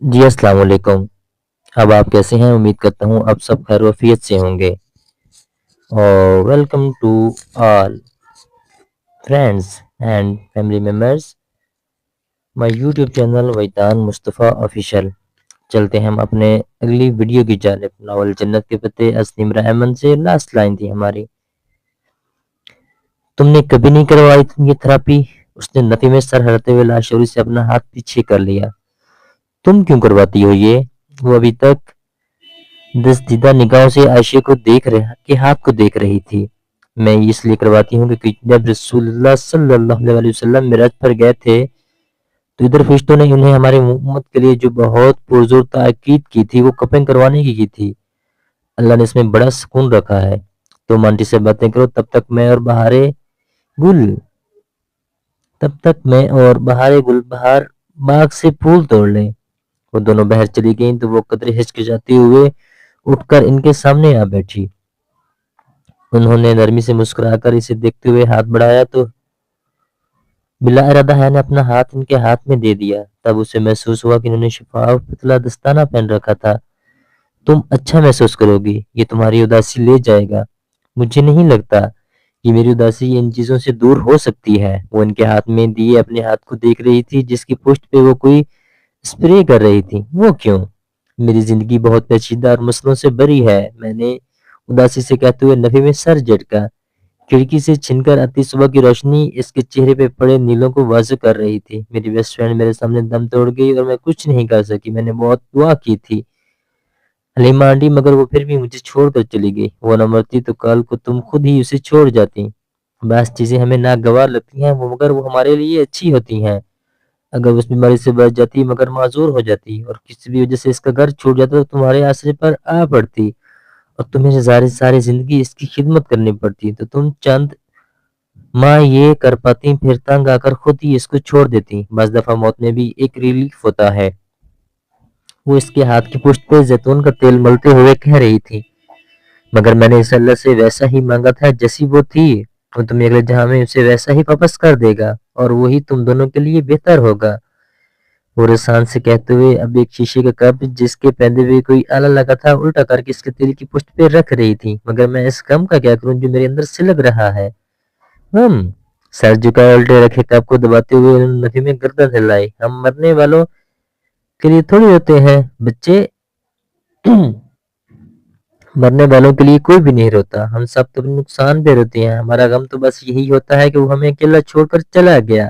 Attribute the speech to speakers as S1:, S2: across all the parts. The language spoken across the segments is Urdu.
S1: جی السلام علیکم۔ اب آپ کیسے ہیں؟ امید کرتا ہوں آپ سب خیر وفیت سے ہوں گے۔ اور welcome to all friends and family members my YouTube channel Vedan Mustafa official. چلتے ہیں ہم اپنے اگلی ویڈیو کی جانب۔ ناول جنت کے پتے اسنیم رحمن سے لاسٹ لائن تھی ہماری۔ تم نے کبھی نہیں کروائی یہ تھراپی؟ اس نے نفی میں سر ہلاتے ہوئے لاشعوری سے اپنا ہاتھ پیچھے کر لیا۔ تم کیوں کرواتی ہو یہ؟ وہ ابھی تک دزدیدہ نگاہوں سے عائشہ کے ہاتھ کو دیکھ رہی تھی۔ میں اس لیے کرواتی ہوں کہ جب رسول اللہ صلی اللہ علیہ وسلم معراج پر گئے تھے تو ادھر فرشتوں نے انہیں ہماری امت کے لیے جو بہت پرزور تاکید کی تھی وہ کفن کروانے کی تھی۔ اللہ نے اس میں بڑا سکون رکھا ہے۔ تم آنٹی سے باتیں کرو، تب تک میں اور بہارے گل بہار باغ سے پھول توڑ لیں۔ وہ دونوں باہر چلی گئیں تو وہ قدرے ہچکچاتے ہوئے اٹھ کر ان کے سامنے آ بیٹھی۔ انہوں نے نرمی سے مسکرا کر اسے دیکھتے ہوئے ہاتھ بڑھایا تو بلا ارادہ حیا نے اپنا ہاتھ ان کے ہاتھ میں دے دیا۔ تب اسے محسوس ہوا کہ انہوں نے شفاف پتلا دستانہ پہن رکھا تھا۔ تم اچھا محسوس کرو گی، یہ تمہاری اداسی لے جائے گا۔ مجھے نہیں لگتا کہ میری اداسی ان چیزوں سے دور ہو سکتی ہے۔ وہ ان کے ہاتھ میں دیے اپنے ہاتھ کو دیکھ رہی تھی جس کی پشت پہ وہ کوئی اسپرے کر رہی تھی۔ وہ کیوں؟ میری زندگی بہت پیچیدہ اور مسئلوں سے بری ہے، میں نے اداسی سے کہتے ہوئے نفی میں سر جھٹکا۔ کھڑکی سے چھن کر آتی صبح کی روشنی اس کے چہرے پہ پڑے نیلوں کو واضح کر رہی تھی۔ میری بیسٹ فرینڈ میرے سامنے دم توڑ گئی اور میں کچھ نہیں کر سکی۔ میں نے بہت دعا کی تھی حلیمہ آنٹی، مگر وہ پھر بھی مجھے چھوڑ کر چلی گئی۔ وہ نہ مرتی تو کل کو تم خود ہی اسے چھوڑ جاتی۔ بعض چیزیں ہمیں ناگوار لگتی ہیں مگر وہ ہمارے لیے اچھی ہوتی ہیں۔ اگر اس بیماری سے بچ جاتی مگر معذور ہو جاتی اور کسی بھی وجہ سے اس کا گھر چھوٹ جاتا تو تمہارے آسرے پر آ پڑتی اور تمہیں ساری زندگی اس کی خدمت کرنی پڑتی تو تم چند ماں یہ کر پاتی، پھر تنگ آ کر خود ہی اس کو چھوڑ دیتی۔ بعض دفعہ موت میں بھی ایک ریلیف ہوتا ہے۔ وہ اس کے ہاتھ کی پشت پہ زیتون کا تیل ملتے ہوئے کہہ رہی تھی، مگر میں نے اس اللہ سے ویسا ہی مانگا تھا جیسی وہ تھی۔ وہ تمہیں اگلے جہاں میں اسے ویسا ہی واپس کر دے گا اور وہی تم دونوں کے لیے بہتر ہوگا۔ وہ رسان سے کہتے ہوئے اب ایک شیشے کا کپ جس کے پہندے ہوئے کوئی آلہ لگا تھا الٹا کر کے اس کے تیل کی پشت پہ رکھ رہی تھی۔ مگر میں اس غم کا کیا کروں جو میرے اندر سلگ رہا ہے؟ سر جھکائے الٹے رکھے کپ کو دباتے ہوئے انہوں نے نفی میں گردن ہلائی۔ ہم مرنے والوں کے لیے تھوڑی ہوتے ہیں بچے، مرنے والوں کے لیے کوئی بھی نہیں روتا، ہم سب تو نقصان پہ روتے ہیں۔ ہمارا غم تو بس یہی ہوتا ہے کہ وہ ہمیں اکیلا چھوڑ کر چلا گیا۔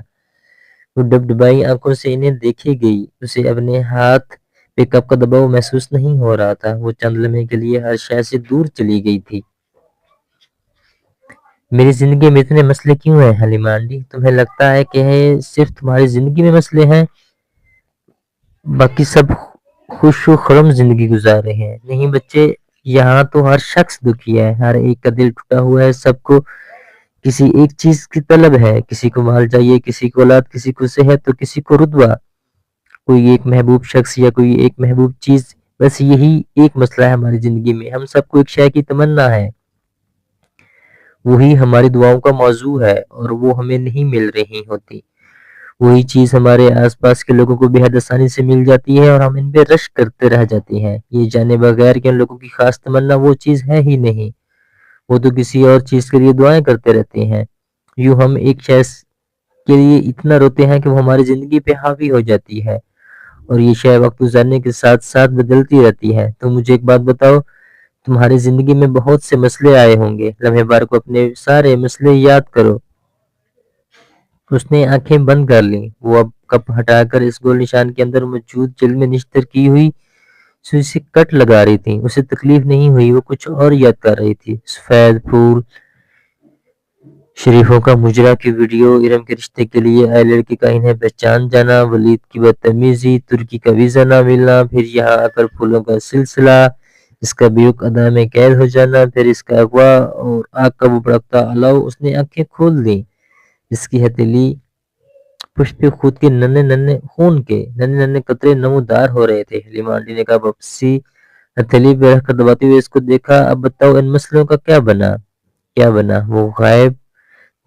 S1: وہ ڈبڈبائی آنکھوں سے انہیں دیکھے گئی۔ اسے اپنے ہاتھ پہ کپ کا دباؤ محسوس نہیں ہو رہا تھا۔ وہ چند لمحے کے لیے ہر شے سے دور چلی گئی تھی۔ میری زندگی میں اتنے مسئلے کیوں ہیں حلیمہ آنٹی؟ تمہیں لگتا ہے کہ صرف تمہاری زندگی میں مسئلے ہیں، باقی سب خوش و خرم زندگی گزار رہے ہیں؟ نہیں بچے، یہاں تو ہر شخص دکھی ہے، ہر ایک کا دل ٹوٹا ہوا ہے۔ سب کو کسی ایک چیز کی طلب ہے، کسی کو مال چاہیے، کسی کو اولاد، کسی کو صحت تو کسی کو رتبہ، کوئی ایک محبوب شخص یا کوئی ایک محبوب چیز۔ بس یہی ایک مسئلہ ہے ہماری زندگی میں، ہم سب کو ایک شے کی تمنا ہے، وہی ہماری دعاؤں کا موضوع ہے اور وہ ہمیں نہیں مل رہی ہوتی۔ وہی چیز ہمارے آس پاس کے لوگوں کو بے حد آسانی سے مل جاتی ہے اور ہم ان پہ رشک کرتے رہ جاتے ہیں، یہ جانے بغیر کہ ان لوگوں کی خاص تمنا وہ چیز ہے ہی نہیں، وہ تو کسی اور چیز کے لیے دعائیں کرتے رہتے ہیں۔ یوں ہم ایک شخص کے لیے اتنا روتے ہیں کہ وہ ہماری زندگی پہ حاوی ہو جاتی ہے اور یہ شے وقت گزرنے کے ساتھ ساتھ بدلتی رہتی ہے۔ تو مجھے ایک بات بتاؤ، تمہاری زندگی میں بہت سے مسئلے آئے ہوں گے، لمحے بار کو اپنے سارے مسئلے یاد کرو۔ اس نے آنکھیں بند کر لیں۔ وہ اب کپ ہٹا کر اس گول نشان کے اندر موجود جلد میں نشتر کی ہوئی سوئی سے کٹ لگا رہی تھی۔ اسے تکلیف نہیں ہوئی، وہ کچھ اور یاد کر رہی تھی۔ سفید پھول، شریفوں کا مجرا کی ویڈیو، ارم کے رشتے کے لیے آئے لڑکے کا انہیں پہچان جانا، ولید کی بدتمیزی، ترکی کا ویزا نہ ملنا، پھر یہاں آ کر پھولوں کا سلسلہ، اس کا بیوق ادا میں قید ہو جانا، پھر اس کا اغوا اور آگ کا وہ بھڑکتا الاؤ۔ اس نے آنکھیں کھول دیں۔ اس کی ہتھیلی پشت پہ خود کے ننے قطرے نمودار ہو رہے تھے۔ حلیمہ آنٹی نے کہا واپسی ہتھیلی پہ رکھ کر دباتے ہوئے اس کو دیکھا۔ اب بتاؤ ان مسئلوں کا کیا بنا؟ وہ غائب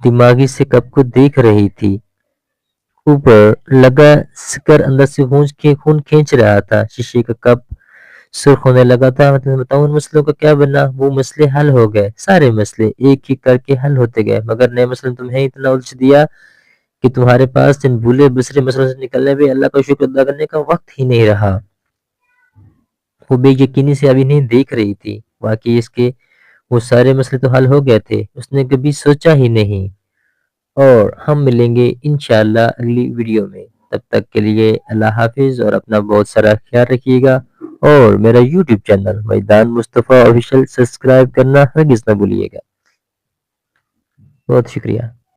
S1: دماغی سے کپ کو دیکھ رہی تھی۔ اوپر لگا سکر اندر سے خون کھینچ رہا تھا۔ شیشے کا کپ سرخ ہونے لگا تھا۔ مطلب بتاؤں ان مسئلوں کا کیا بنا؟ وہ مسئلے حل ہو گئے، سارے مسئلے ایک ایک کر کے حل ہوتے گئے، مگر نئے مسئلے نے تمہیں اتنا الجھ دیا کہ تمہارے پاس ان بھولے بسرے مسئلوں سے نکلنے بھی اللہ کا شکر ادا کرنے کا وقت ہی نہیں رہا۔ وہ بے یقینی سے ابھی نہیں دیکھ رہی تھی، واقعی اس کے وہ سارے مسئلے تو حل ہو گئے تھے، اس نے کبھی سوچا ہی نہیں۔ اور ہم ملیں گے انشاءاللہ اگلی ویڈیو میں، تب تک کے لیے اللہ حافظ اور اپنا بہت سارا خیال رکھیے گا، اور میرا یوٹیوب چینل میدان مصطفیٰ آفیشیل سبسکرائب کرنا ہرگز نہ بھولیے گا۔ بہت شکریہ۔